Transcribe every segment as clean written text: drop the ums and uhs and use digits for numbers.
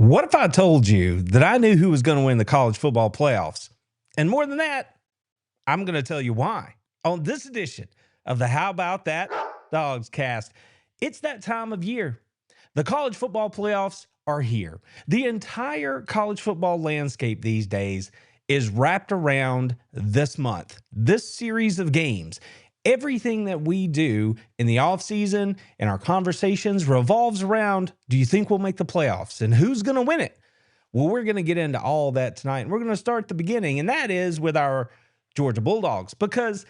What if I told you that I knew who was going to win the college football playoffs? And more than that, I'm going to tell you why on this edition of the How About That Dogs Cast. It's that time of year. The college football playoffs are here. The entire college football landscape these days is wrapped around this month, this series of games. Everything that we do in the offseason and our conversations revolves around, do you think we'll make the playoffs and who's going to win it? Well, we're going to get into all that tonight. And we're going to start at the beginning, and that is with our Georgia Bulldogs, because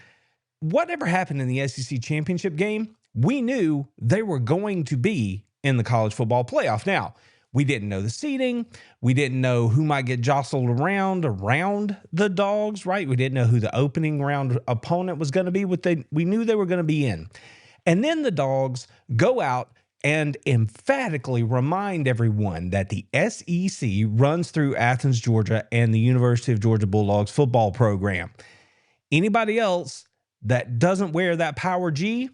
whatever happened in the SEC championship game, we knew they were going to be in the college football playoff. Now, we didn't know the seeding. We didn't know who might get jostled around the Dogs, right? We didn't know who the opening round opponent was going to be. We knew they were going to be in. And then the Dogs go out and emphatically remind everyone that the SEC runs through Athens, Georgia, and the University of Georgia Bulldogs football program. Anybody else that doesn't wear that power G,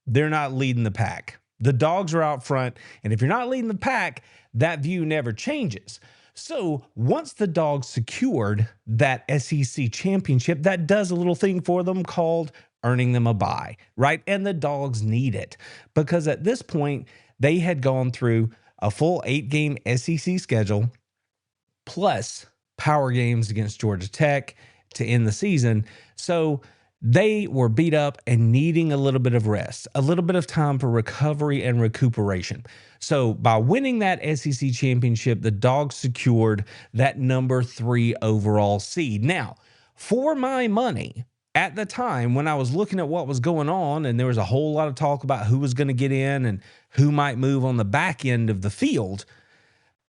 they're not leading the pack. The Dogs are out front, and if you're not leading the pack, that view never changes. So once the Dogs secured that SEC championship, that does a little thing for them called earning them a bye, right? And the Dogs need it because at this point, they had gone through a full 8-game SEC schedule plus power games against Georgia Tech to end the season. So they were beat up and needing a little bit of rest, a little bit of time for recovery and recuperation. So by winning that SEC championship, the Dogs secured that number 3 overall seed. Now, for my money, at the time when I was looking at what was going on, and there was a whole lot of talk about who was going to get in and who might move on the back end of the field,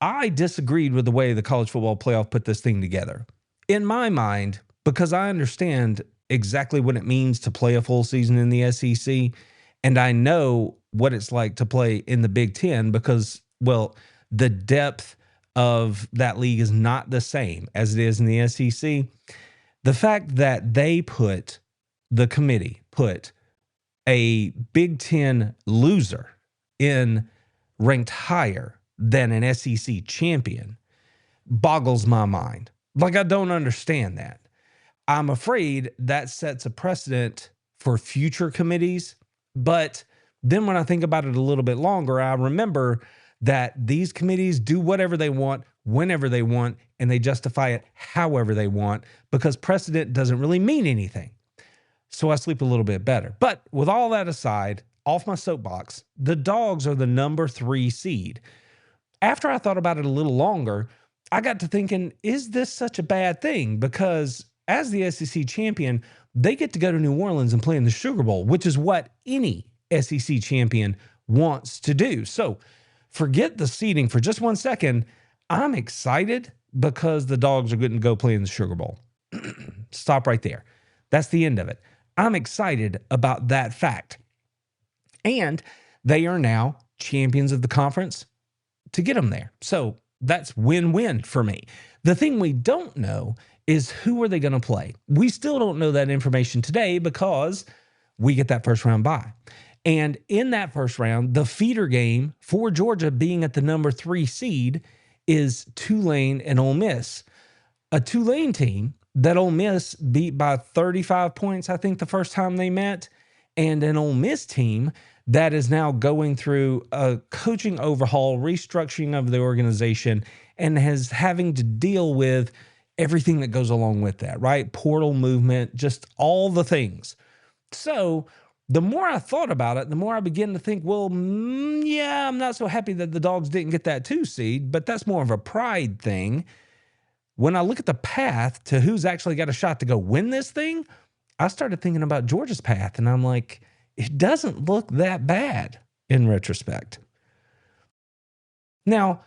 I disagreed with the way the college football playoff put this thing together. In my mind, because I understand exactly what it means to play a full season in the SEC, and I know what it's like to play in the Big Ten because, well, the depth of that league is not the same as it is in the SEC. The fact that the committee put a Big Ten loser in ranked higher than an SEC champion boggles my mind. Like, I don't understand that. I'm afraid that sets a precedent for future committees. But then when I think about it a little bit longer, I remember that these committees do whatever they want, whenever they want, and they justify it however they want because precedent doesn't really mean anything. So I sleep a little bit better. But with all that aside, off my soapbox, the Dogs are the number 3 seed. After I thought about it a little longer, I got to thinking, is this such a bad thing? Because as the SEC champion, they get to go to New Orleans and play in the Sugar Bowl, which is what any SEC champion wants to do. So forget the seeding for just one second. I'm excited because the Dogs are going to go play in the Sugar Bowl. Stop right there. That's the end of it. I'm excited about that fact. And they are now champions of the conference to get them there. So that's win-win for me. The thing we don't know is who are they going to play? We still don't know that information today because we get that first round bye. And in that first round, the feeder game for Georgia being at the number 3 seed is Tulane and Ole Miss. A Tulane team that Ole Miss beat by 35 points, I think, the first time they met, and an Ole Miss team that is now going through a coaching overhaul, restructuring of the organization, and has having to deal with everything that goes along with that, right? Portal movement, just all the things. So the more I thought about it, the more I began to think, well, yeah, I'm not so happy that the Dogs didn't get that 2 seed, but that's more of a pride thing. When I look at the path to who's actually got a shot to go win this thing, I started thinking about Georgia's path, and I'm like, it doesn't look that bad in retrospect. Now,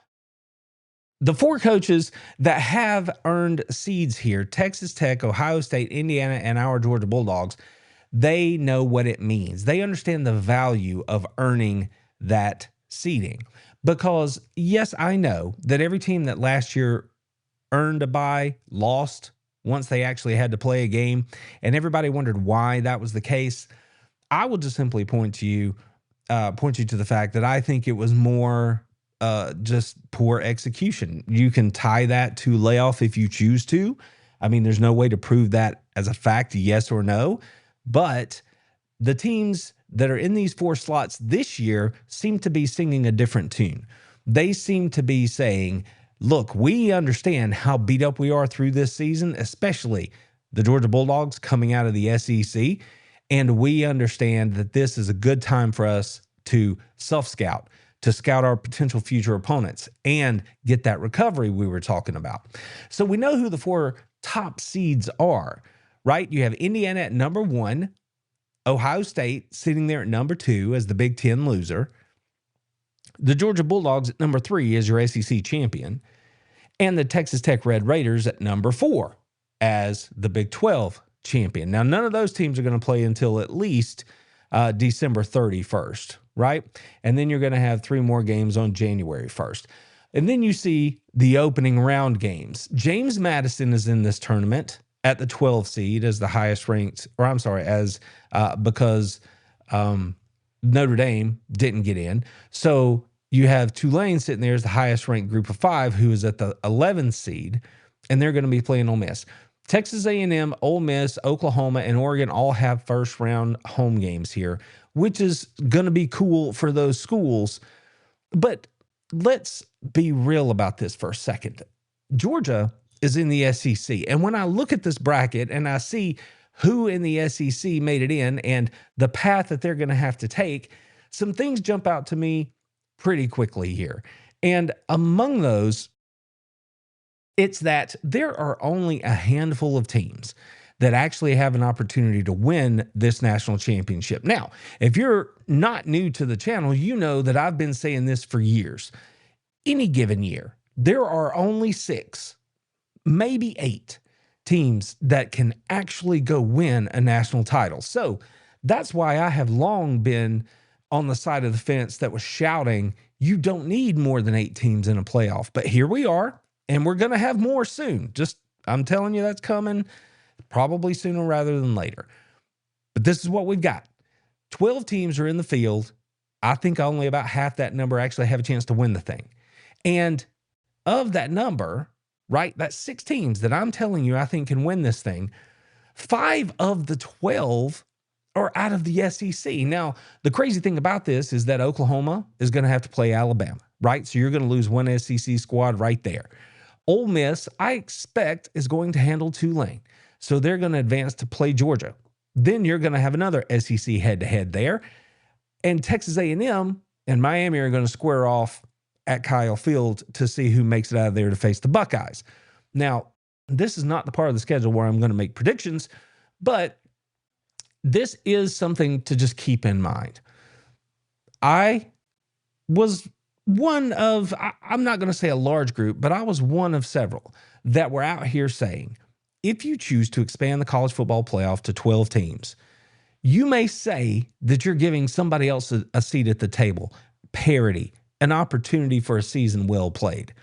the 4 coaches that have earned seeds here, Texas Tech, Ohio State, Indiana, and our Georgia Bulldogs, they know what it means. They understand the value of earning that seeding. Because, yes, I know that every team that last year earned a bye lost once they actually had to play a game, and everybody wondered why that was the case. I will just simply point you to the fact that I think it was more just poor execution. You can tie that to layoff if you choose to. I mean, there's no way to prove that as a fact, yes or no. But the teams that are in these 4 slots this year seem to be singing a different tune. They seem to be saying, look, we understand how beat up we are through this season, especially the Georgia Bulldogs coming out of the SEC. And we understand that this is a good time for us to self-scout, to scout our potential future opponents and get that recovery we were talking about. So we know who the 4 top seeds are, right? You have Indiana at number 1, Ohio State sitting there at number 2 as the Big Ten loser, the Georgia Bulldogs at number 3 as your SEC champion, and the Texas Tech Red Raiders at number 4 as the Big 12 champion. Now, none of those teams are going to play until at least December 31st, right? And then you're going to have 3 more games on January 1st. And then you see the opening round games. James Madison is in this tournament at the 12 seed as the highest ranked, or I'm sorry, because Notre Dame didn't get in. So you have Tulane sitting there as the highest ranked group of 5, who is at the 11th seed, and they're going to be playing Ole Miss. Texas A&M, Ole Miss, Oklahoma, and Oregon all have first round home games here, which is going to be cool for those schools. But let's be real about this for a second. Georgia is in the SEC. And when I look at this bracket and I see who in the SEC made it in and the path that they're going to have to take, some things jump out to me pretty quickly here. And among those, it's that there are only a handful of teams that actually have an opportunity to win this national championship. Now, if you're not new to the channel, you know that I've been saying this for years. Any given year, there are only 6, maybe 8 teams that can actually go win a national title. So that's why I have long been on the side of the fence that was shouting, you don't need more than 8 teams in a playoff. But here we are, and we're going to have more soon. I'm telling you, that's coming probably sooner rather than later. But this is what we've got. 12 teams are in the field. I think only about half that number actually have a chance to win the thing. And of that number, right, that's 6 teams that I'm telling you I think can win this thing. 5 of the 12 are out of the SEC. Now, the crazy thing about this is that Oklahoma is going to have to play Alabama, right? So you're going to lose one SEC squad right there. Ole Miss, I expect, is going to handle Tulane. So they're going to advance to play Georgia. Then you're going to have another SEC head-to-head there. And Texas A&M and Miami are going to square off at Kyle Field to see who makes it out of there to face the Buckeyes. Now, this is not the part of the schedule where I'm going to make predictions, but this is something to just keep in mind. I was one of, I'm not going to say a large group, but I was one of several that were out here saying, if you choose to expand the college football playoff to 12 teams, you may say that you're giving somebody else a seat at the table, parity, an opportunity for a season well played.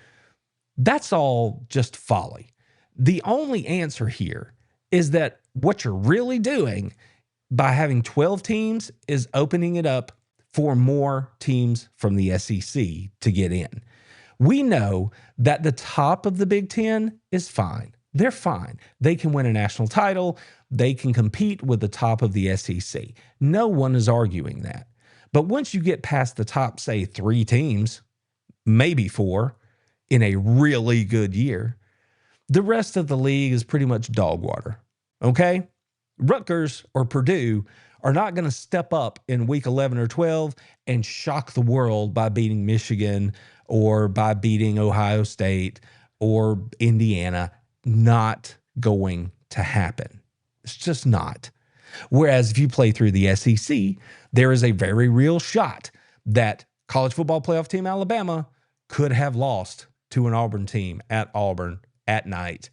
That's all just folly. The only answer here is that what you're really doing by having 12 teams is opening it up for more teams from the SEC to get in. We know that the top of the Big Ten is fine. They're fine. They can win a national title. They can compete with the top of the SEC. No one is arguing that. But once you get past the top, say, 3 teams, maybe 4, in a really good year, the rest of the league is pretty much dog water, okay? Rutgers or Purdue are not going to step up in week 11 or 12 and shock the world by beating Michigan or by beating Ohio State or Indiana. Not going to happen. It's just not. Whereas if you play through the SEC, there is a very real shot that college football playoff team Alabama could have lost to an Auburn team at Auburn at night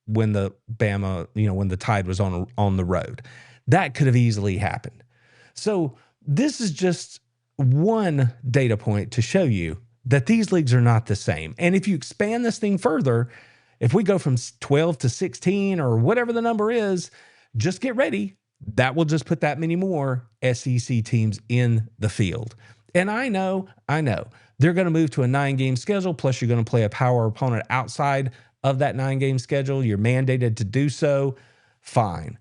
when the when the Tide was on the road. That could have easily happened. So this is just one data point to show you that these leagues are not the same. And if you expand this thing further, if we go from 12 to 16 or whatever the number is, just get ready. That will just put that many more SEC teams in the field. And I know, they're going to move to a 9-game schedule. Plus, you're going to play a power opponent outside of that 9-game schedule. You're mandated to do so. Fine.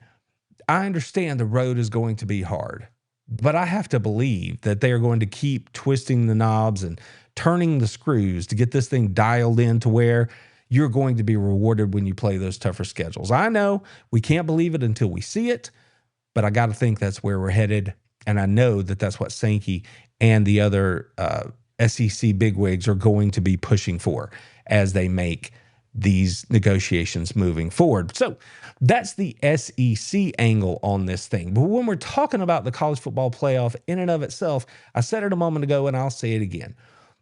I understand the road is going to be hard, but I have to believe that they are going to keep twisting the knobs and turning the screws to get this thing dialed in to where you're going to be rewarded when you play those tougher schedules. I know we can't believe it until we see it, but I got to think that's where we're headed. And I know that that's what Sankey and the other SEC bigwigs are going to be pushing for as they make these negotiations moving forward. So that's the SEC angle on this thing. But when we're talking about the college football playoff in and of itself, I said it a moment ago and I'll say it again.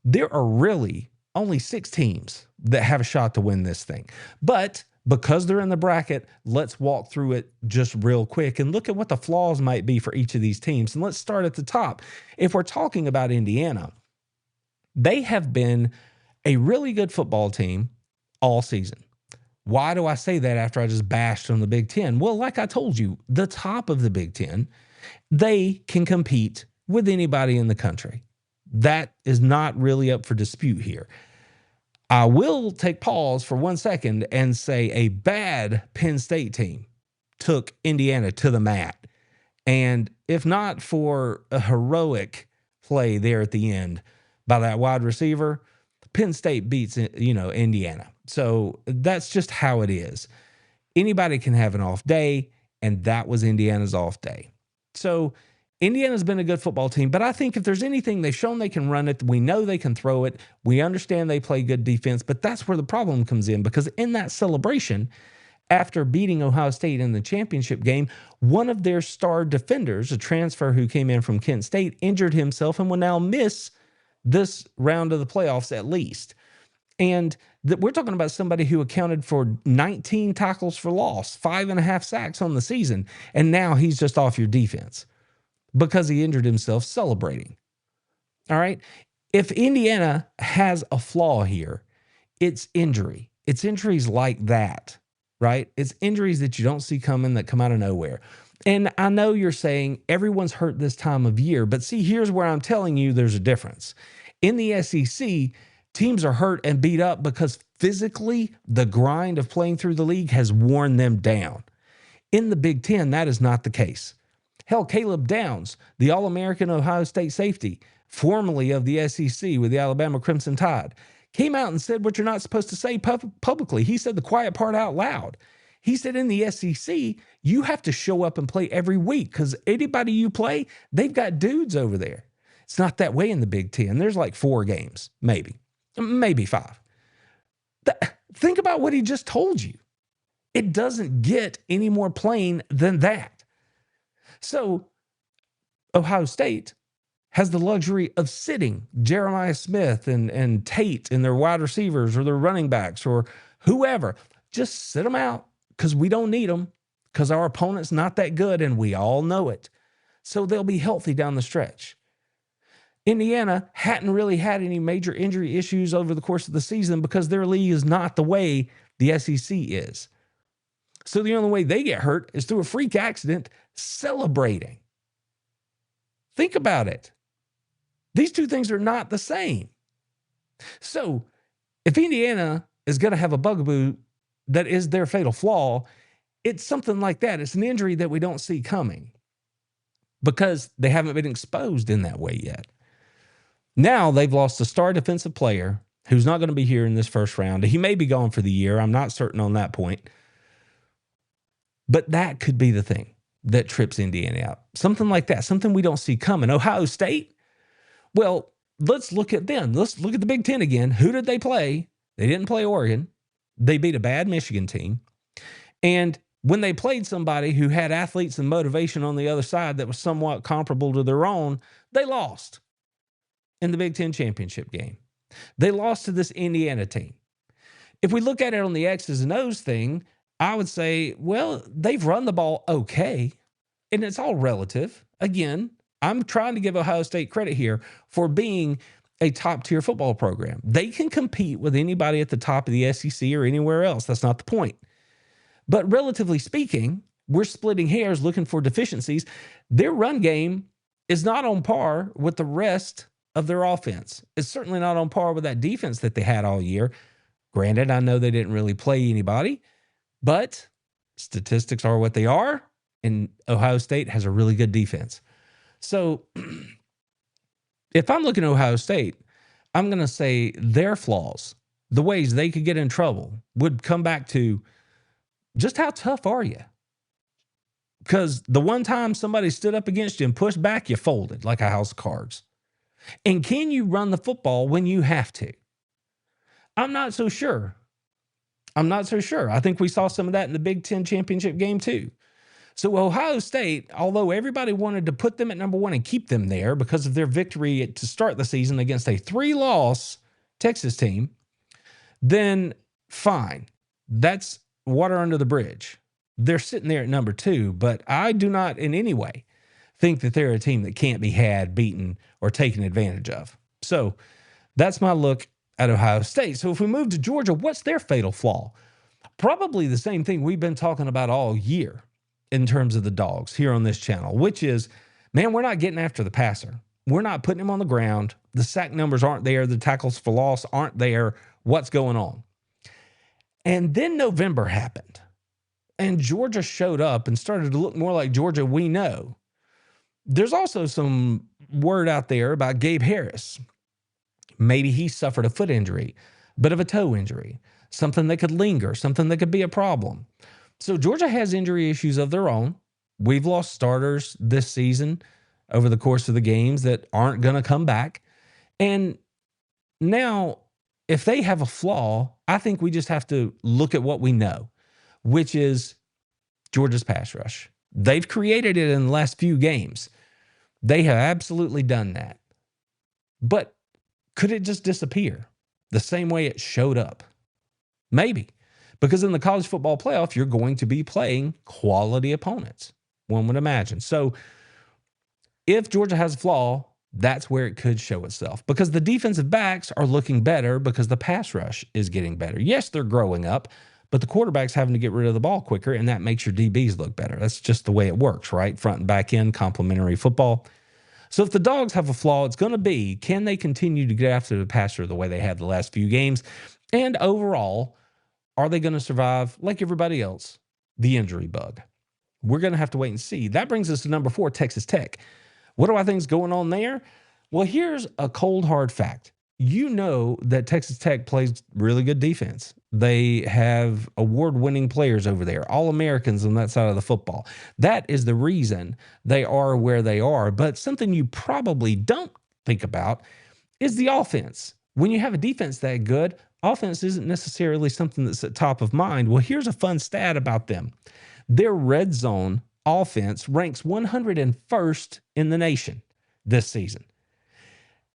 There are really only 6 teams that have a shot to win this thing. But because they're in the bracket, let's walk through it just real quick and look at what the flaws might be for each of these teams. And let's start at the top. If we're talking about Indiana, they have been a really good football team all season. Why do I say that after I just bashed on the Big Ten? Well, like I told you, the top of the Big Ten, they can compete with anybody in the country. That is not really up for dispute here. I will take pause for 1 second and say a bad Penn State team took Indiana to the mat. And if not for a heroic play there at the end by that wide receiver, Penn State beats, Indiana. So that's just how it is. Anybody can have an off day, and that was Indiana's off day. So Indiana's been a good football team, but I think if there's anything, they've shown they can run it. We know they can throw it. We understand they play good defense, but that's where the problem comes in, because in that celebration, after beating Ohio State in the championship game, one of their star defenders, a transfer who came in from Kent State, injured himself and will now miss this round of the playoffs at least. And we're talking about somebody who accounted for 19 tackles for loss, 5.5 sacks on the season, and now he's just off your defense because he injured himself celebrating. All right? If Indiana has a flaw here, it's injury. It's injuries like that, right? It's injuries that you don't see coming, that come out of nowhere. And I know you're saying everyone's hurt this time of year, but see, here's where I'm telling you there's a difference. In the SEC, teams are hurt and beat up because physically the grind of playing through the league has worn them down. In the Big Ten, that is not the case. Hell, Caleb Downs, the All-American Ohio State safety, formerly of the SEC with the Alabama Crimson Tide, came out and said what you're not supposed to say publicly. He said the quiet part out loud. He said in the SEC, you have to show up and play every week because anybody you play, they've got dudes over there. It's not that way in the Big Ten. There's like 4 games, maybe 5. Think about what he just told you. It doesn't get any more plain than that. So Ohio State has the luxury of sitting Jeremiah Smith and Tate and their wide receivers or their running backs or whoever. Just sit them out because we don't need them because our opponent's not that good and we all know it. So they'll be healthy down the stretch. Indiana hadn't really had any major injury issues over the course of the season because their league is not the way the SEC is. So the only way they get hurt is through a freak accident celebrating. Think about it. These two things are not the same. So if Indiana is going to have a bugaboo that is their fatal flaw, it's something like that. It's an injury that we don't see coming because they haven't been exposed in that way yet. Now they've lost a star defensive player who's not going to be here in this first round. He may be gone for the year. I'm not certain on that point. But that could be the thing that trips Indiana out. Something like that. Something we don't see coming. Ohio State? Well, let's look at them. Let's look at the Big Ten again. Who did they play? They didn't play Oregon. They beat a bad Michigan team. And when they played somebody who had athletes and motivation on the other side that was somewhat comparable to their own, they lost in the Big Ten championship game. They lost to this Indiana team. If we look at it on the X's and O's thing, I would say, well, they've run the ball okay, and it's all relative. Again, I'm trying to give Ohio State credit here for being a top-tier football program. They can compete with anybody at the top of the SEC or anywhere else. That's not the point. But relatively speaking, we're splitting hairs looking for deficiencies. Their run game is not on par with the rest of their offense. It's certainly not on par with that defense that they had all year. Granted, I know they didn't really play anybody, but statistics are what they are, and Ohio State has a really good defense. So if I'm looking at Ohio State, I'm going to say their flaws, the ways they could get in trouble, would come back to just how tough are you? Because the one time somebody stood up against you and pushed back, you folded like a house of cards. And can you run the football when you have to? I'm not so sure. I think we saw some of that in the Big Ten championship game too. So Ohio State, although everybody wanted to put them at number one and keep them there because of their victory to start the season against a 3-loss Texas team, then fine. That's water under the bridge. They're sitting there at number 2, but I do not in any way think that they're a team that can't be had, beaten, or taken advantage of. So that's my look at Ohio State. So if we move to Georgia, what's their fatal flaw? Probably the same thing we've been talking about all year in terms of the Dogs here on this channel, which is, man, we're not getting after the passer. We're not putting him on the ground. The sack numbers aren't there. The tackles for loss aren't there. What's going on? And then November happened, and Georgia showed up and started to look more like Georgia we know. There's also some word out there about Gabe Harris. Maybe he suffered a foot injury, a bit of a toe injury, something that could linger, something that could be a problem. So Georgia has injury issues of their own. We've lost starters this season over the course of the games that aren't going to come back. And now, if they have a flaw, I think we just have to look at what we know, which is Georgia's pass rush. They've created it in the last few games. They have absolutely done that. But could it just disappear the same way it showed up? Maybe. Because in the college football playoff, you're going to be playing quality opponents, one would imagine. So if Georgia has a flaw, that's where it could show itself. Because the defensive backs are looking better because the pass rush is getting better. Yes, they're growing up, but the quarterback's having to get rid of the ball quicker, and that makes your DBs look better. That's just the way it works, right? Front and back end, complementary football. So if the Dogs have a flaw, it's going to be, can they continue to get after the passer the way they have the last few games? And overall, are they going to survive, like everybody else, the injury bug? We're going to have to wait and see. That brings us to number 4, Texas Tech. What do I think is going on there? Well, here's a cold, hard fact. You know that Texas Tech plays really good defense. They have award-winning players over there, All-Americans on that side of the football. That is the reason they are where they are. But something you probably don't think about is the offense. When you have a defense that good, offense isn't necessarily something that's at top of mind. Well, here's a fun stat about them. Their red zone offense ranks 101st in the nation this season.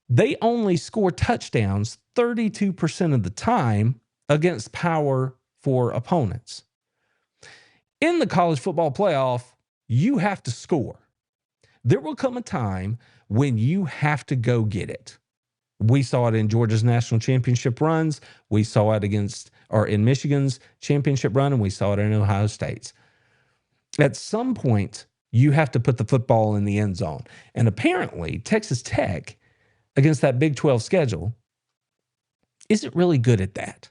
They only score touchdowns 32% of the time against power for opponents. In the college football playoff, you have to score. There will come a time when you have to go get it. We saw it in Georgia's national championship runs. We saw it in Michigan's championship run, and we saw it in Ohio State's. At some point, you have to put the football in the end zone. And apparently, Texas Tech, against that Big 12 schedule, isn't really good at that.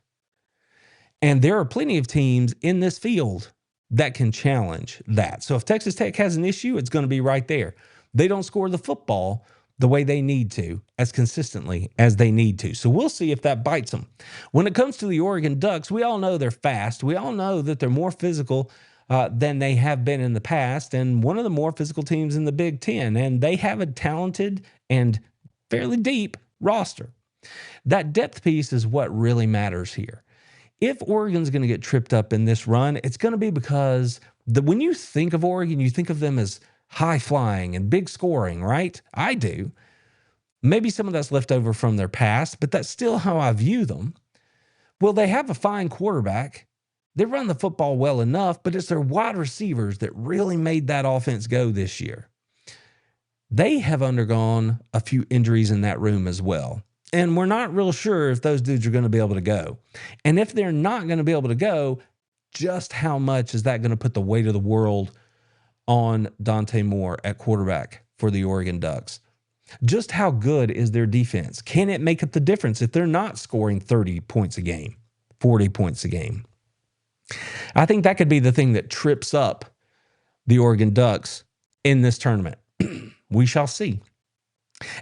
And there are plenty of teams in this field that can challenge that. So if Texas Tech has an issue, it's going to be right there. They don't score the football the way they need to, as consistently as they need to. So we'll see if that bites them. When it comes to the Oregon Ducks, we all know they're fast. We all know that they're more physical than they have been in the past, and one of the more physical teams in the Big Ten. And they have a talented and fairly deep roster. That depth piece is what really matters here. If Oregon's going to get tripped up in this run, it's going to be because when you think of Oregon, you think of them as high flying and big scoring, right? I do. Maybe some of that's left over from their past, but that's still how I view them. Well, they have a fine quarterback. They run the football well enough, but it's their wide receivers that really made that offense go this year. They have undergone a few injuries in that room as well. And we're not real sure if those dudes are going to be able to go. And if they're not going to be able to go, just how much is that going to put the weight of the world on Dante Moore at quarterback for the Oregon Ducks? Just how good is their defense? Can it make up the difference if they're not scoring 30 points a game, 40 points a game? I think that could be the thing that trips up the Oregon Ducks in this tournament. We shall see.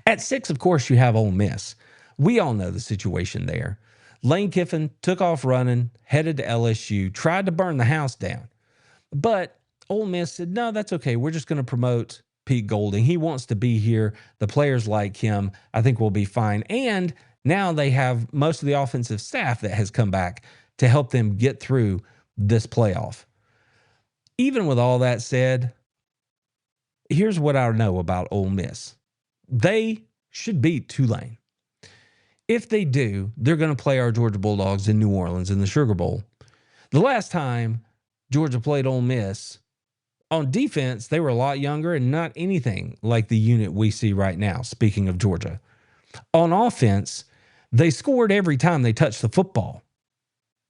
At 6, of course, you have Ole Miss. We all know the situation there. Lane Kiffin took off running, headed to LSU, tried to burn the house down. But Ole Miss said, no, that's okay. We're just going to promote Pete Golding. He wants to be here. The players like him. I think we'll be fine. And now they have most of the offensive staff that has come back to help them get through this playoff. Even with all that said, here's what I know about Ole Miss. They should beat Tulane. If they do, they're going to play our Georgia Bulldogs in New Orleans in the Sugar Bowl. The last time Georgia played Ole Miss, on defense, they were a lot younger and not anything like the unit we see right now, speaking of Georgia. On offense, they scored every time they touched the football.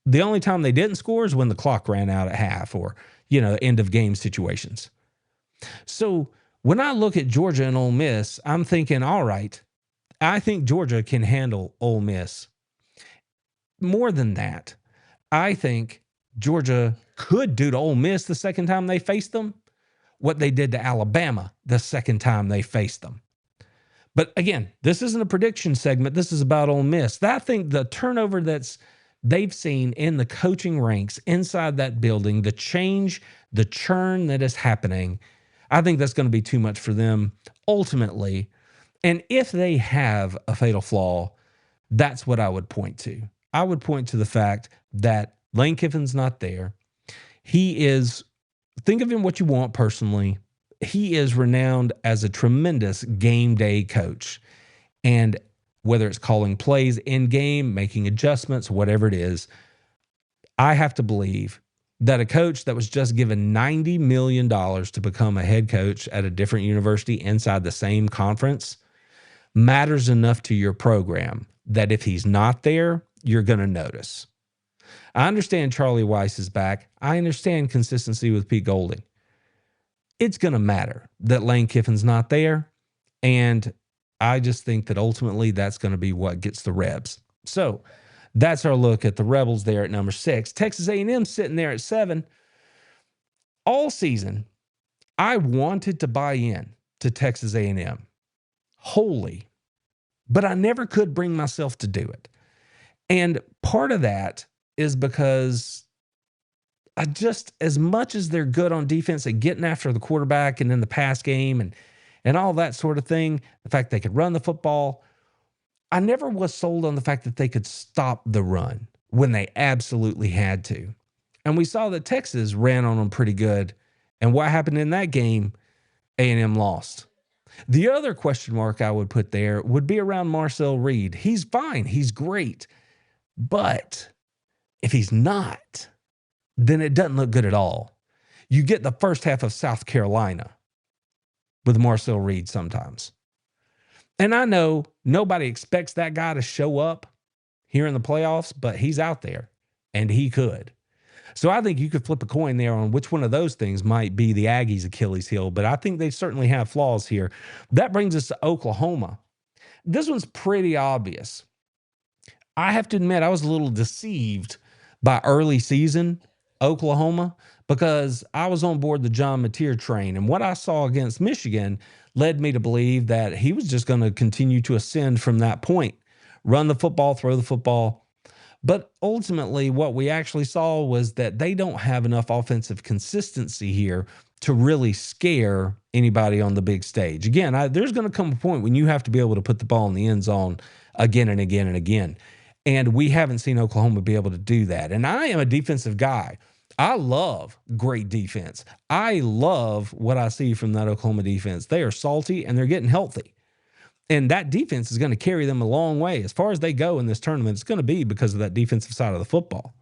The only time they didn't score is when the clock ran out at half or, end of game situations. So when I look at Georgia and Ole Miss, I'm thinking, all right, I think Georgia can handle Ole Miss. More than that, I think Georgia could do to Ole Miss the second time they faced them what they did to Alabama the second time they faced them. But again, this isn't a prediction segment. This is about Ole Miss. I think the turnover they've seen in the coaching ranks inside that building, the change, the churn that is happening, I think that's going to be too much for them ultimately. And if they have a fatal flaw, that's what I would point to. I would point to the fact that Lane Kiffin's not there. He is, think of him what you want personally. He is renowned as a tremendous game day coach. And whether it's calling plays in game, making adjustments, whatever it is, I have to believe that a coach that was just given $90 million to become a head coach at a different university inside the same conference matters enough to your program that if he's not there, you're going to notice. I understand Charlie Weiss is back. I understand consistency with Pete Golding. It's going to matter that Lane Kiffin's not there, and I just think that ultimately that's going to be what gets the Rebs. So that's our look at the Rebels there at number 6. Texas A&M sitting there at 7. All season, I wanted to buy in to Texas A&M wholly, but I never could bring myself to do it. And part of that is because I just, as much as they're good on defense at getting after the quarterback and in the pass game and all that sort of thing, the fact they could run the football, I never was sold on the fact that they could stop the run when they absolutely had to. And we saw that Texas ran on them pretty good. And what happened in that game? A&M lost. The other question mark I would put there would be around Marcel Reed. He's fine. He's great. But if he's not, then it doesn't look good at all. You get the first half of South Carolina with Marcel Reed sometimes. And I know nobody expects that guy to show up here in the playoffs, but he's out there, and he could. So I think you could flip a coin there on which one of those things might be the Aggies' Achilles heel, but I think they certainly have flaws here. That brings us to Oklahoma. This one's pretty obvious. I have to admit, I was a little deceived by early season Oklahoma because I was on board the John Mateer train, and what I saw against Michigan led me to believe that he was just going to continue to ascend from that point, run the football, throw the football. But ultimately, what we actually saw was that they don't have enough offensive consistency here to really scare anybody on the big stage. Again, there's going to come a point when you have to be able to put the ball in the end zone again and again and again. And we haven't seen Oklahoma be able to do that. And I am a defensive guy. I love great defense. I love what I see from that Oklahoma defense. They are salty and they're getting healthy. And that defense is going to carry them a long way. As far as they go in this tournament, it's going to be because of that defensive side of the football.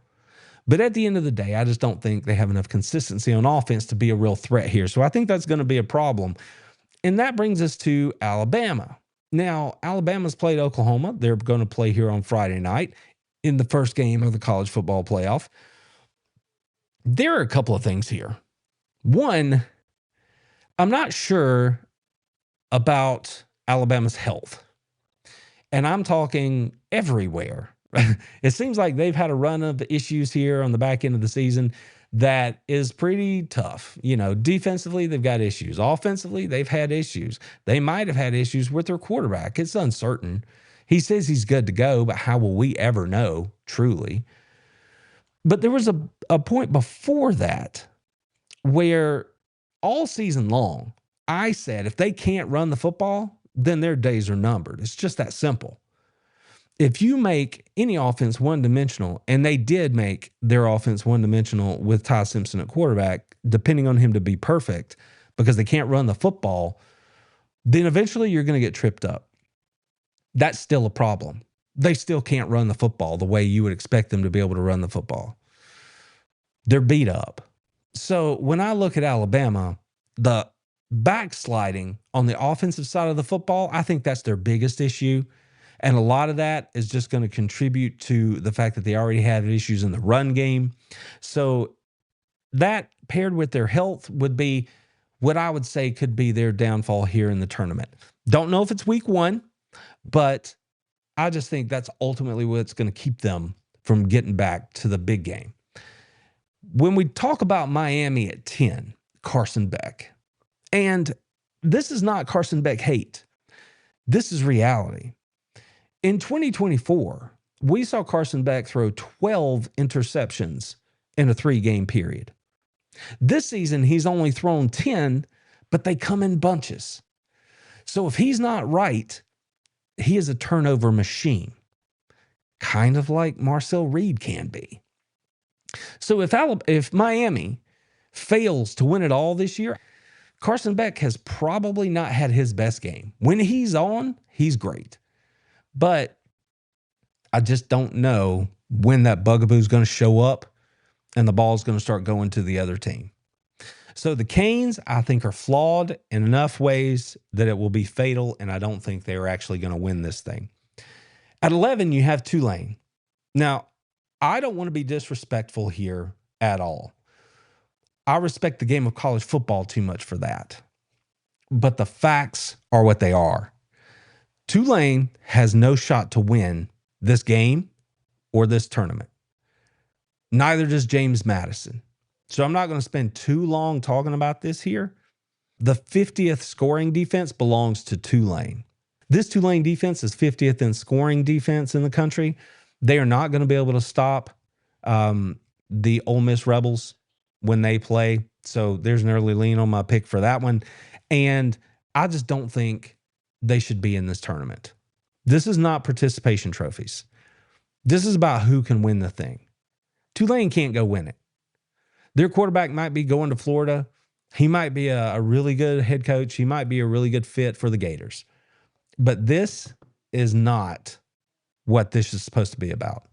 But at the end of the day, I just don't think they have enough consistency on offense to be a real threat here. So I think that's going to be a problem. And that brings us to Alabama. Now, Alabama's played Oklahoma. They're going to play here on Friday night in the first game of the college football playoff. There are a couple of things here. One, I'm not sure about Alabama's health. And I'm talking everywhere. It seems like they've had a run of issues here on the back end of the season that is pretty tough. You know, defensively, they've got issues. Offensively, they've had issues. They might have had issues with their quarterback. It's uncertain. He says he's good to go, but how will we ever know truly? But there was a point before that where all season long, I said if they can't run the football, then their days are numbered. It's just that simple. If you make any offense one-dimensional, and they did make their offense one-dimensional with Ty Simpson at quarterback, depending on him to be perfect, because they can't run the football, then eventually you're going to get tripped up. That's still a problem. They still can't run the football the way you would expect them to be able to run the football. They're beat up. So when I look at Alabama, the backsliding on the offensive side of the football, I think that's their biggest issue. And a lot of that is just going to contribute to the fact that they already have issues in the run game. So that paired with their health would be what I would say could be their downfall here in the tournament. Don't know if it's week 1, but I just think that's ultimately what's going to keep them from getting back to the big game. When we talk about Miami at 10, Carson Beck, and this is not Carson Beck hate. This is reality. In 2024, we saw Carson Beck throw 12 interceptions in a 3-game period. This season, he's only thrown 10, but they come in bunches. So if he's not right, he is a turnover machine, kind of like Marcel Reed can be. So if Miami fails to win it all this year, Carson Beck has probably not had his best game. When he's on, he's great. But I just don't know when that bugaboo is going to show up and the ball is going to start going to the other team. So the Canes, I think, are flawed in enough ways that it will be fatal, and I don't think they are actually going to win this thing. At 11, you have Tulane. Now, I don't want to be disrespectful here at all. I respect the game of college football too much for that. But the facts are what they are. Tulane has no shot to win this game or this tournament. Neither does James Madison. So I'm not going to spend too long talking about this here. The 50th scoring defense belongs to Tulane. This Tulane defense is 50th in scoring defense in the country. They are not going to be able to stop the Ole Miss Rebels when they play. So there's an early lean on my pick for that one. And I just don't think they should be in this tournament. This is not participation trophies. This is about who can win the thing. Tulane can't go win it. Their quarterback might be going to Florida. He might be a really good head coach. He might be a really good fit for the Gators. But this is not what this is supposed to be about.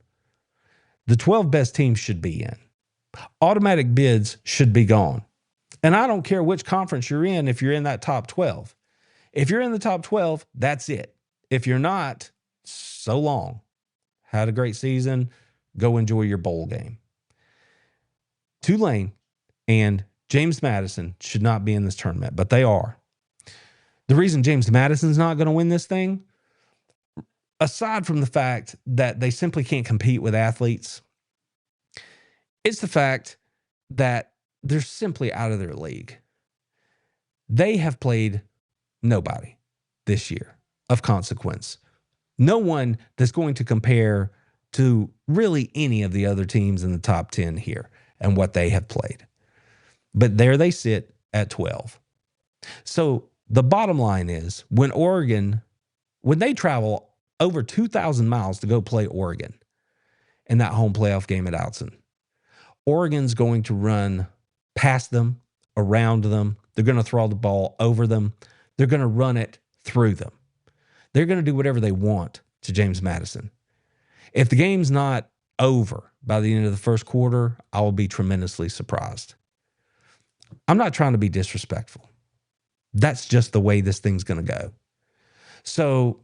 The 12 best teams should be in. Automatic bids should be gone. And I don't care which conference you're in if you're in that top 12. If you're in the top 12, that's it. If you're not, so long. Had a great season. Go enjoy your bowl game. Tulane and James Madison should not be in this tournament, but they are. The reason James Madison's not going to win this thing, aside from the fact that they simply can't compete with athletes, it's the fact that they're simply out of their league. They have played nobody this year of consequence. No one that's going to compare to really any of the other teams in the top 10 here and what they have played. But there they sit at 12. So the bottom line is when they travel over 2,000 miles to go play Oregon in that home playoff game at Outson, Oregon's going to run past them, around them. They're going to throw the ball over them. They're going to run it through them. They're going to do whatever they want to James Madison. If the game's not over by the end of the first quarter, I will be tremendously surprised. I'm not trying to be disrespectful. That's just the way this thing's going to go. So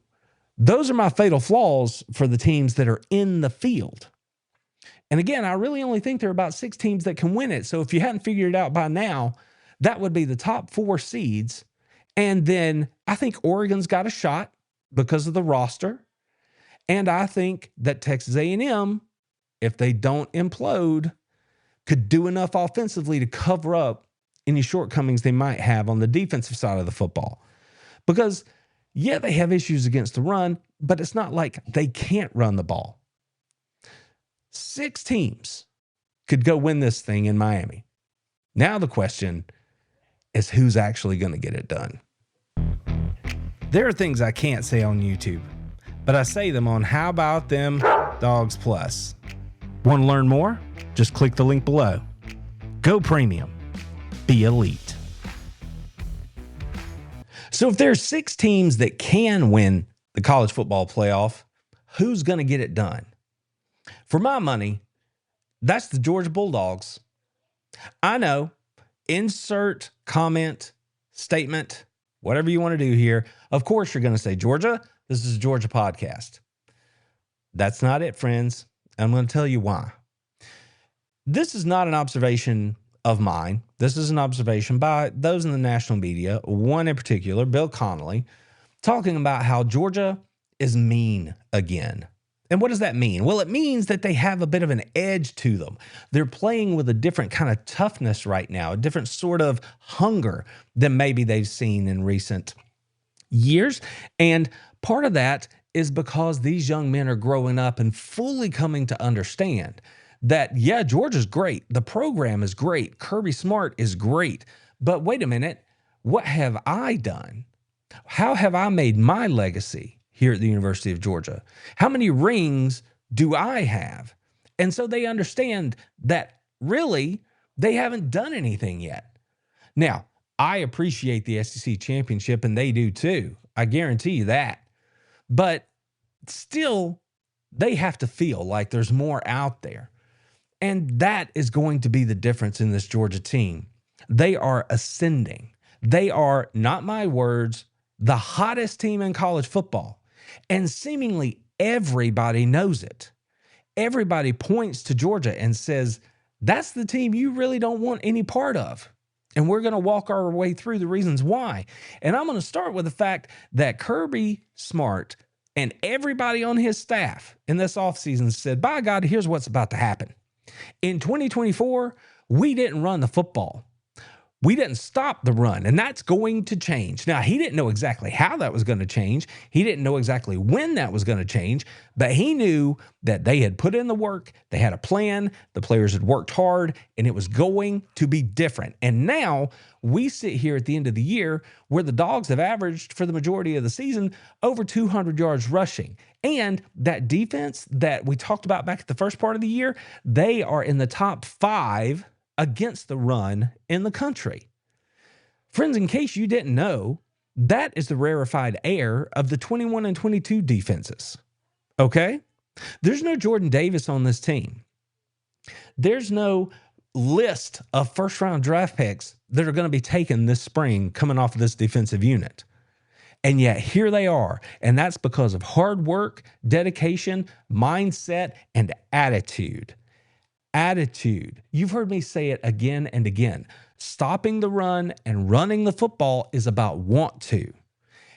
those are my fatal flaws for the teams that are in the field. And again, I really only think there are about 6 teams that can win it. So if you hadn't figured it out by now, that would be the top 4 seeds And then I think Oregon's got a shot because of the roster. And I think that Texas A&M, if they don't implode, could do enough offensively to cover up any shortcomings they might have on the defensive side of the football. Because, yeah, they have issues against the run, but it's not like they can't run the ball. 6 teams could go win this thing in Miami. Now the question is who's actually going to get it done. There are things I can't say on YouTube, but I say them on How About Them Dogs Plus. Want to learn more? Just click the link below. Go premium. Be elite. So if there's 6 teams that can win the college football playoff, who's going to get it done? For my money, that's the Georgia Bulldogs. I know. Insert comment, statement, whatever you want to do here. Of course, you're going to say, Georgia, this is a Georgia podcast. That's not it, friends. I'm going to tell you why. This is not an observation of mine. This is an observation by those in the national media, one in particular, Bill Connolly, talking about how Georgia is mean again. And what does that mean? Well, it means that they have a bit of an edge to them. They're playing with a different kind of toughness right now, a different sort of hunger than maybe they've seen in recent years. And part of that is because these young men are growing up and fully coming to understand that, yeah, Georgia's great. The program is great. Kirby Smart is great. But wait a minute, what have I done? How have I made my legacy here at the University of Georgia? How many rings do I have? And so they understand that really they haven't done anything yet. Now, I appreciate the SEC championship, and they do too. I guarantee you that. But still, they have to feel like there's more out there. And that is going to be the difference in this Georgia team. They are ascending. They are, not my words, the hottest team in college football. And seemingly everybody knows it. Everybody points to Georgia and says, that's the team you really don't want any part of. And we're going to walk our way through the reasons why. And I'm going to start with the fact that Kirby Smart and everybody on his staff in this offseason said, by God, here's what's about to happen. In 2024, we didn't run the football. We didn't stop the run, and that's going to change. Now, he didn't know exactly how that was going to change. He didn't know exactly when that was going to change, but he knew that they had put in the work, they had a plan, the players had worked hard, and it was going to be different. And now we sit here at the end of the year where the Dogs have averaged for the majority of the season over 200 yards rushing. And that defense that we talked about back at the first part of the year, they are in the top 5 against the run in the country. Friends, in case you didn't know, that is the rarefied air of the 21 and 22 defenses. Okay? There's no Jordan Davis on this team. There's no list of first-round draft picks that are going to be taken this spring coming off of this defensive unit. And yet here they are, and that's because of hard work, dedication, mindset, and attitude. Attitude. You've heard me say it again and again. Stopping the run and running the football is about want to.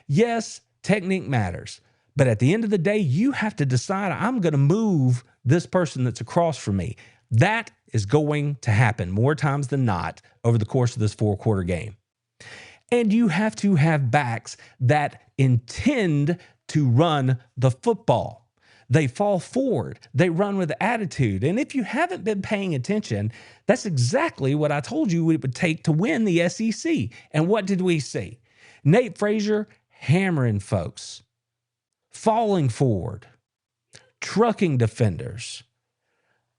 Yes, technique matters, but at the end of the day, you have to decide, I'm going to move this person that's across from me. That is going to happen more times than not over the course of this 4-quarter game. And you have to have backs that intend to run the football. They fall forward. They run with attitude. And if you haven't been paying attention, that's exactly what I told you it would take to win the SEC. And what did we see? Nate Frazier hammering folks, falling forward, trucking defenders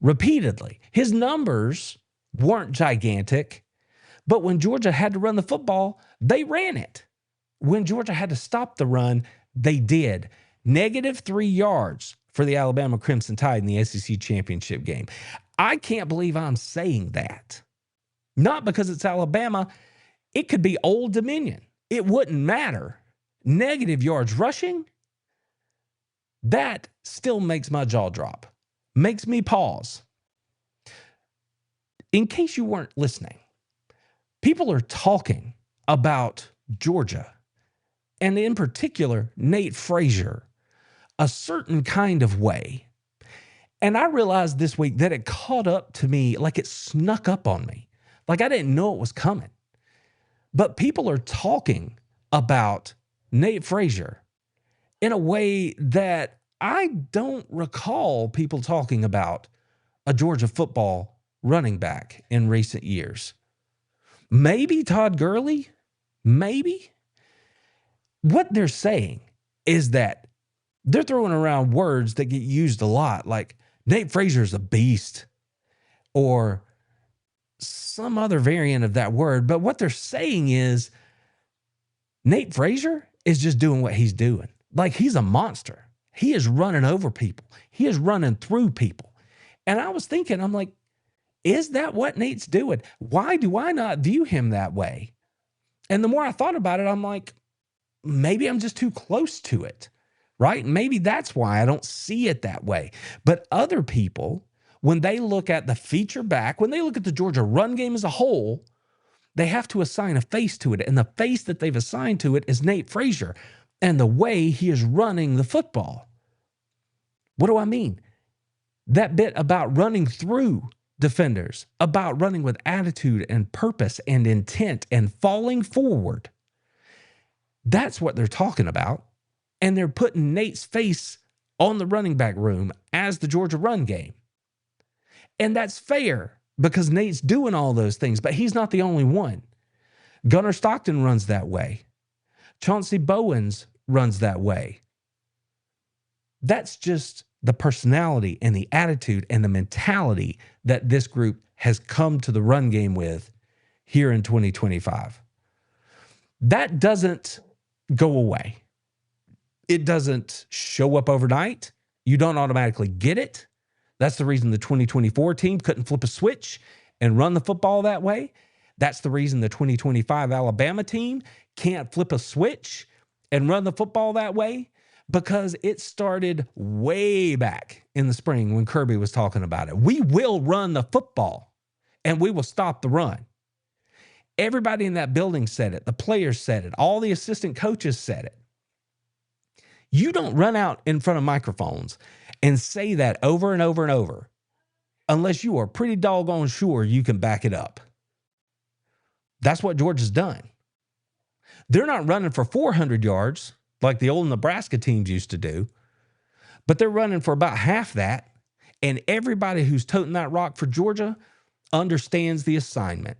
repeatedly. His numbers weren't gigantic, but when Georgia had to run the football, they ran it. When Georgia had to stop the run, they did. -3 yards for the Alabama Crimson Tide in the SEC championship game. I can't believe I'm saying that. Not because it's Alabama. It could be Old Dominion. It wouldn't matter. Negative yards rushing, that still makes my jaw drop. Makes me pause. In case you weren't listening, people are talking about Georgia, and in particular, Nate Frazier, a certain kind of way. And I realized this week that it caught up to me, like it snuck up on me. Like I didn't know it was coming. But people are talking about Nate Frazier in a way that I don't recall people talking about a Georgia football running back in recent years. Maybe Todd Gurley, maybe. What they're saying is that they're throwing around words that get used a lot, like Nate Frazier's a beast or some other variant of that word. But what they're saying is Nate Frazier is just doing what he's doing. Like he's a monster. He is running over people. He is running through people. And I was thinking, I'm like, is that what Nate's doing? Why do I not view him that way? And the more I thought about it, I'm like, maybe I'm just too close to it, right? Maybe that's why I don't see it that way. But other people, when they look at the feature back, when they look at the Georgia run game as a whole, they have to assign a face to it. And the face that they've assigned to it is Nate Frazier and the way he is running the football. What do I mean? That bit about running through defenders, about running with attitude and purpose and intent and falling forward. That's what they're talking about. And they're putting Nate's face on the running back room as the Georgia run game. And that's fair because Nate's doing all those things, but he's not the only one. Gunnar Stockton runs that way. Chauncey Bowens runs that way. That's just the personality and the attitude and the mentality that this group has come to the run game with here in 2025. That doesn't go away. It doesn't show up overnight. You don't automatically get it. That's the reason the 2024 team couldn't flip a switch and run the football that way. That's the reason the 2025 Alabama team can't flip a switch and run the football that way, because it started way back in the spring when Kirby was talking about it. We will run the football and we will stop the run. Everybody in that building said it. The players said it. All the assistant coaches said it. You don't run out in front of microphones and say that over and over and over unless you are pretty doggone sure you can back it up. That's what Georgia's done. They're not running for 400 yards like the old Nebraska teams used to do, but they're running for about half that, and everybody who's toting that rock for Georgia understands the assignment.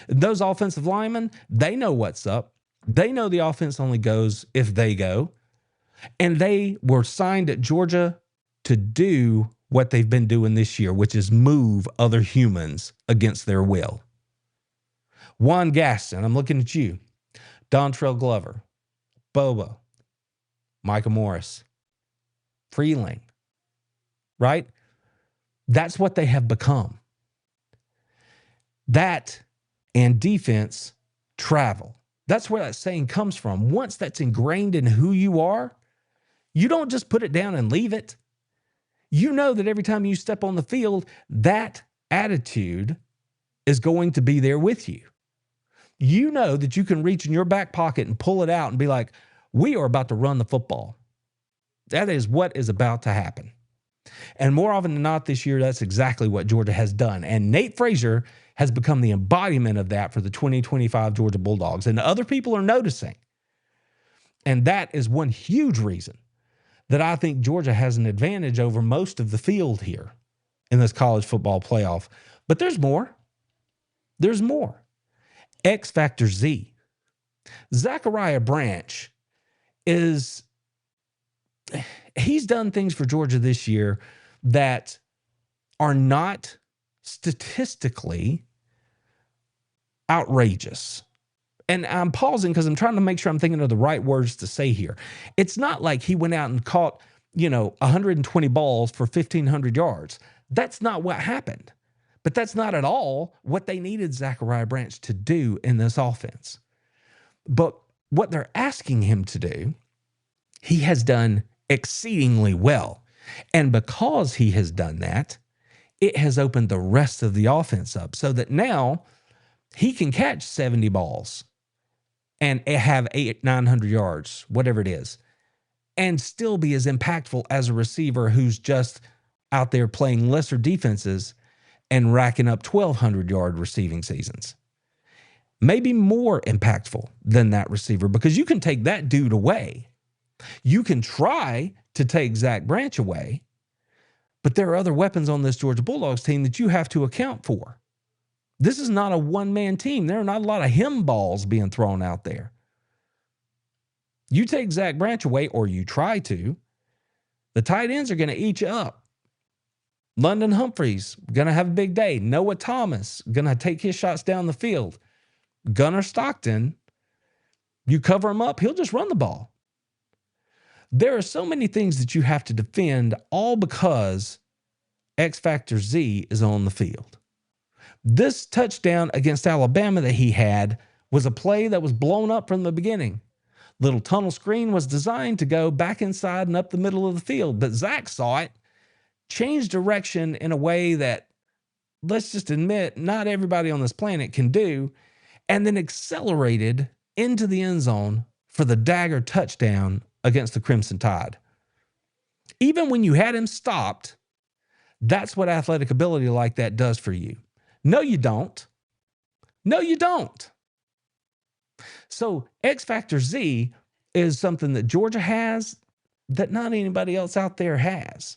Those offensive linemen, they know what's up. They know the offense only goes if they go, and they were signed at Georgia to do what they've been doing this year, which is move other humans against their will. Juan Gaston, I'm looking at you. Dontrell Glover, Bobo, Micah Morris, Freeling, right? That's what they have become. That and defense travel. That's where that saying comes from. Once that's ingrained in who you are, you don't just put it down and leave it. You know that every time you step on the field, that attitude is going to be there with you. You know that you can reach in your back pocket and pull it out and be like, we are about to run the football. That is what is about to happen. And more often than not this year, that's exactly what Georgia has done. And Nate Frazier has become the embodiment of that for the 2025 Georgia Bulldogs. And other people are noticing. And that is one huge reason that I think Georgia has an advantage over most of the field here in this college football playoff. But there's more. There's more. X Factor Z. Zachariah Branch he's done things for Georgia this year that are not statistically outrageous. And I'm pausing because I'm trying to make sure I'm thinking of the right words to say here. It's not like he went out and caught, 120 balls for 1,500 yards. That's not what happened. But that's not at all what they needed Zachariah Branch to do in this offense. But what they're asking him to do, he has done exceedingly well. And because he has done that, it has opened the rest of the offense up so that now he can catch 70 balls and have 800-900 yards, whatever it is, and still be as impactful as a receiver who's just out there playing lesser defenses and racking up 1,200-yard receiving seasons. Maybe more impactful than that receiver, because you can take that dude away. You can try to take Zach Branch away, but there are other weapons on this Georgia Bulldogs team that you have to account for. This is not a one-man team. There are not a lot of him balls being thrown out there. You take Zach Branch away, or you try to, the tight ends are going to eat you up. London Humphreys, going to have a big day. Noah Thomas, going to take his shots down the field. Gunnar Stockton, you cover him up, he'll just run the ball. There are so many things that you have to defend, all because X Factor Z is on the field. This touchdown against Alabama that he had was a play that was blown up from the beginning. Little tunnel screen was designed to go back inside and up the middle of the field, but Zach saw it, changed direction in a way that, let's just admit, not everybody on this planet can do, and then accelerated into the end zone for the dagger touchdown against the Crimson Tide. Even when you had him stopped, that's what athletic ability like that does for you. No, you don't. No, you don't. So X Factor Z is something that Georgia has that not anybody else out there has.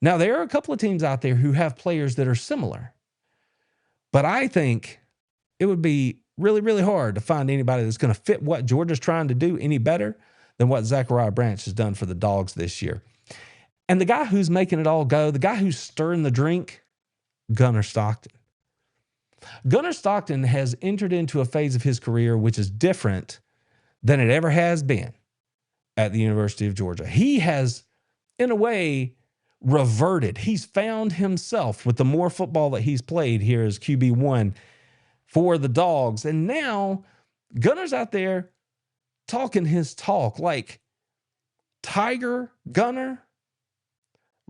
Now, there are a couple of teams out there who have players that are similar, but I think it would be really, really hard to find anybody that's going to fit what Georgia's trying to do any better than what Zachariah Branch has done for the Dogs this year. And the guy who's making it all go, the guy who's stirring the drink, Gunnar Stockton. Gunnar Stockton has entered into a phase of his career which is different than it ever has been at the University of Georgia. He has, in a way, reverted. He's found himself with the more football that he's played here as QB1 for the Dogs. And now Gunnar's out there talking his talk like Tiger Gunnar,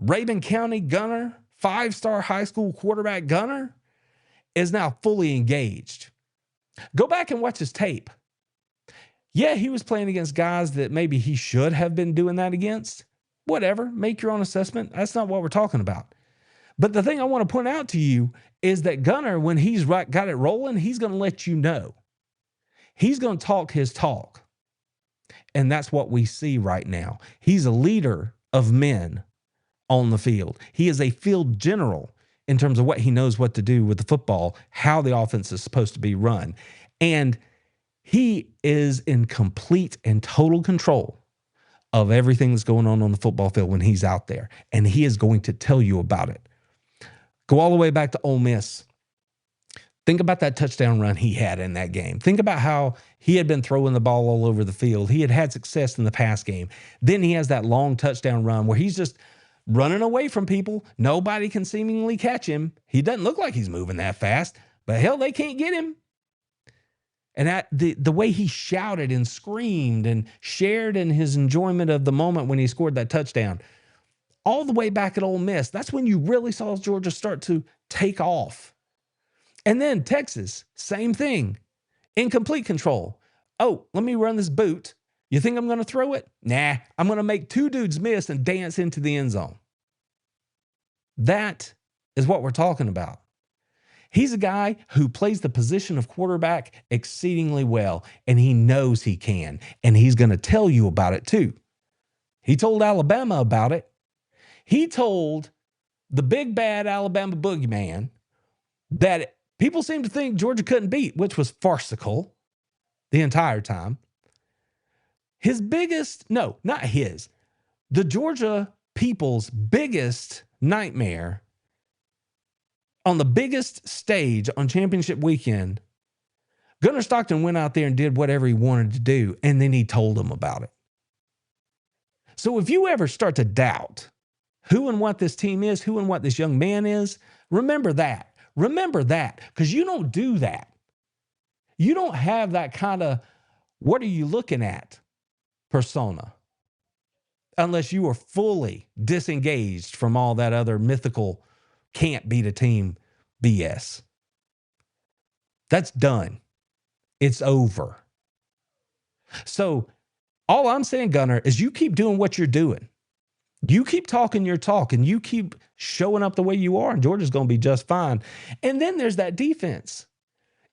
Rabun County Gunnar, 5-star high school quarterback Gunnar is now fully engaged. Go back and watch his tape. Yeah, he was playing against guys that maybe he should have been doing that against. Whatever, make your own assessment. That's not what we're talking about. But the thing I want to point out to you is that Gunnar, when he's got it rolling, he's going to let you know. He's going to talk his talk. And that's what we see right now. He's a leader of men on the field. He is a field general in terms of what he knows what to do with the football, how the offense is supposed to be run. And he is in complete and total control of everything that's going on the football field when he's out there. And he is going to tell you about it. Go all the way back to Ole Miss. Think about that touchdown run he had in that game. Think about how he had been throwing the ball all over the field. He had had success in the pass game. Then he has that long touchdown run where he's just running away from people. Nobody can seemingly catch him. He doesn't look like he's moving that fast, but hell, they can't get him. And the way he shouted and screamed and shared in his enjoyment of the moment when he scored that touchdown, all the way back at Ole Miss, that's when you really saw Georgia start to take off. And then Texas, same thing. Incomplete control. Oh, let me run this boot. You think I'm going to throw it? Nah, I'm going to make two dudes miss and dance into the end zone. That is what we're talking about. He's a guy who plays the position of quarterback exceedingly well, and he knows he can, and he's going to tell you about it too. He told Alabama about it. He told the big bad Alabama boogeyman that people seem to think Georgia couldn't beat, which was farcical the entire time. His biggest, no, not his, the Georgia people's biggest nightmare on the biggest stage on championship weekend, Gunnar Stockton went out there and did whatever he wanted to do, and then he told them about it. So if you ever start to doubt who and what this team is, who and what this young man is, remember that. Remember that, because you don't do that. You don't have that kind of, what are you looking at persona, unless you are fully disengaged from all that other mythical can't beat a team BS. That's done. It's over. So all I'm saying, Gunner, is you keep doing what you're doing. You keep talking your talk and you keep showing up the way you are, and Georgia's going to be just fine. And then there's that defense.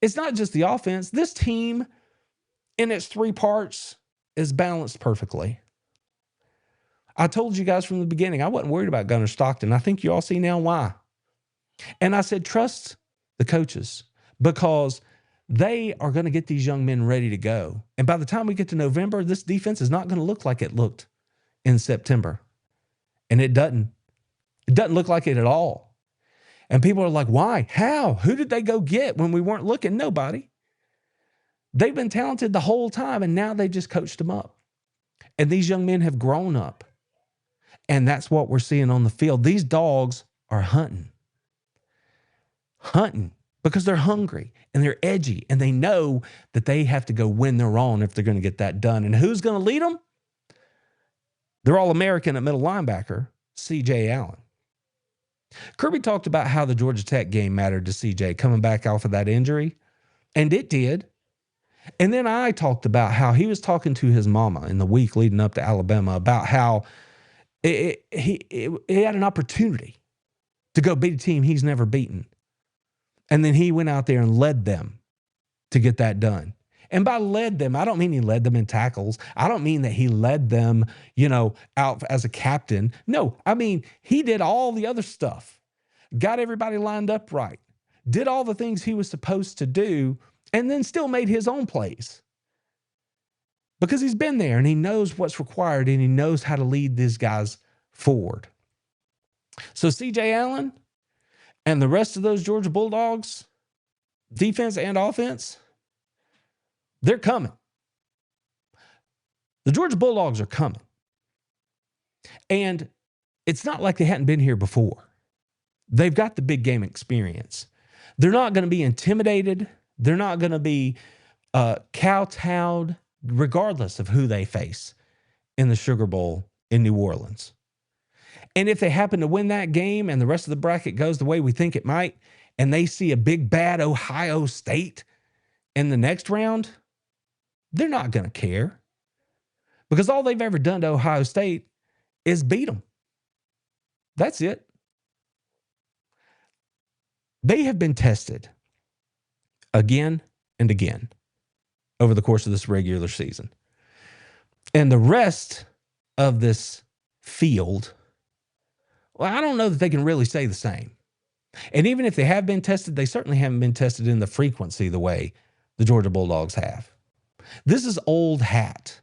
It's not just the offense. This team in its three parts is balanced perfectly. I told you guys from the beginning, I wasn't worried about Gunner Stockton. I think you all see now why. And I said, trust the coaches because they are going to get these young men ready to go. And by the time we get to November, this defense is not going to look like it looked in September. And it doesn't. It doesn't look like it at all. And people are like, why? How? Who did they go get when we weren't looking? Nobody. They've been talented the whole time, and now they just coached them up. And these young men have grown up. And that's what we're seeing on the field. These dogs are hunting. Hunting because they're hungry and they're edgy and they know that they have to go win their own if they're going to get that done. And who's going to lead them? They're All-American at middle linebacker, C.J. Allen. Kirby talked about how the Georgia Tech game mattered to C.J. coming back off of that injury, and it did. And then I talked about how he was talking to his mama in the week leading up to Alabama about how he had an opportunity to go beat a team he's never beaten. And then he went out there and led them to get that done. And by led them, I don't mean he led them in tackles. I don't mean that he led them, out as a captain. No, I mean, he did all the other stuff, got everybody lined up right, did all the things he was supposed to do, and then still made his own plays. Because he's been there and he knows what's required and he knows how to lead these guys forward. So C.J. Allen and the rest of those Georgia Bulldogs, defense and offense, they're coming. The Georgia Bulldogs are coming. And it's not like they hadn't been here before. They've got the big game experience. They're not going to be intimidated. They're not going to be kowtowed, regardless of who they face in the Sugar Bowl in New Orleans. And if they happen to win that game and the rest of the bracket goes the way we think it might, and they see a big bad Ohio State in the next round, they're not going to care. Because all they've ever done to Ohio State is beat them. That's it. They have been tested again and again over the course of this regular season. And the rest of this field, well, I don't know that they can really say the same. And even if they have been tested, they certainly haven't been tested in the frequency the way the Georgia Bulldogs have. This is old hat.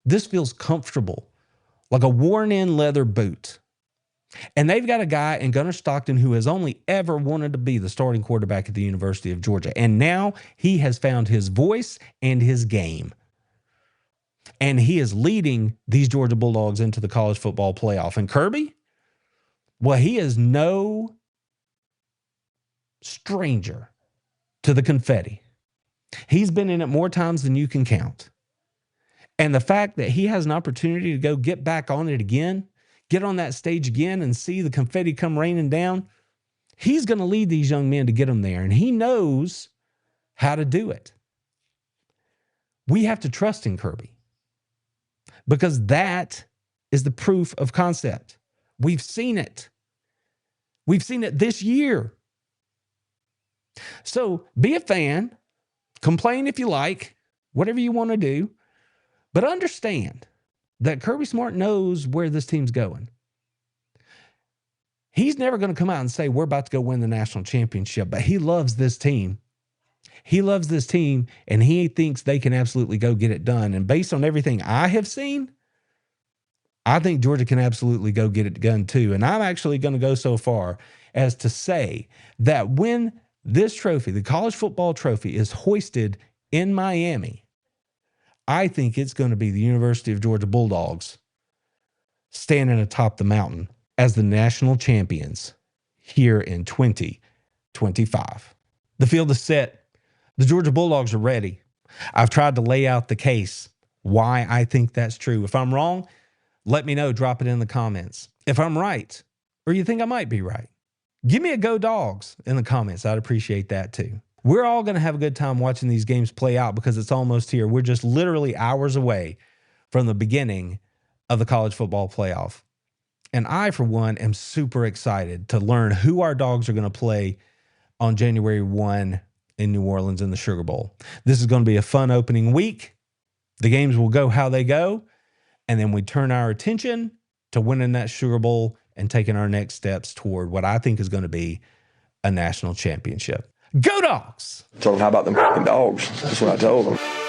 This feels comfortable, like a worn-in leather boot. And they've got a guy in Gunner Stockton who has only ever wanted to be the starting quarterback at the University of Georgia. And now he has found his voice and his game. And he is leading these Georgia Bulldogs into the college football playoff. And Kirby, well, he is no stranger to the confetti. He's been in it more times than you can count. And the fact that he has an opportunity to go get back on it again, get on that stage again and see the confetti come raining down, he's going to lead these young men to get them there. And he knows how to do it. We have to trust in Kirby because that is the proof of concept. We've seen it. We've seen it this year. So be a fan, complain if you like, whatever you want to do, but understand that Kirby Smart knows where this team's going. He's never going to come out and say, we're about to go win the national championship, but he loves this team. He loves this team, and he thinks they can absolutely go get it done. And based on everything I have seen, I think Georgia can absolutely go get it done too. And I'm actually going to go so far as to say that when this trophy, the college football trophy, is hoisted in Miami, I think it's going to be the University of Georgia Bulldogs standing atop the mountain as the national champions here in 2025. The field is set. The Georgia Bulldogs are ready. I've tried to lay out the case why I think that's true. If I'm wrong, let me know. Drop it in the comments. If I'm right, or you think I might be right, give me a go dogs in the comments. I'd appreciate that too. We're all going to have a good time watching these games play out because it's almost here. We're just literally hours away from the beginning of the college football playoff. And I, for one, am super excited to learn who our Dogs are going to play on January 1 in New Orleans in the Sugar Bowl. This is going to be a fun opening week. The games will go how they go. And then we turn our attention to winning that Sugar Bowl and taking our next steps toward what I think is going to be a national championship. Go Dogs! Told them, how about them fucking dogs? That's what I told them.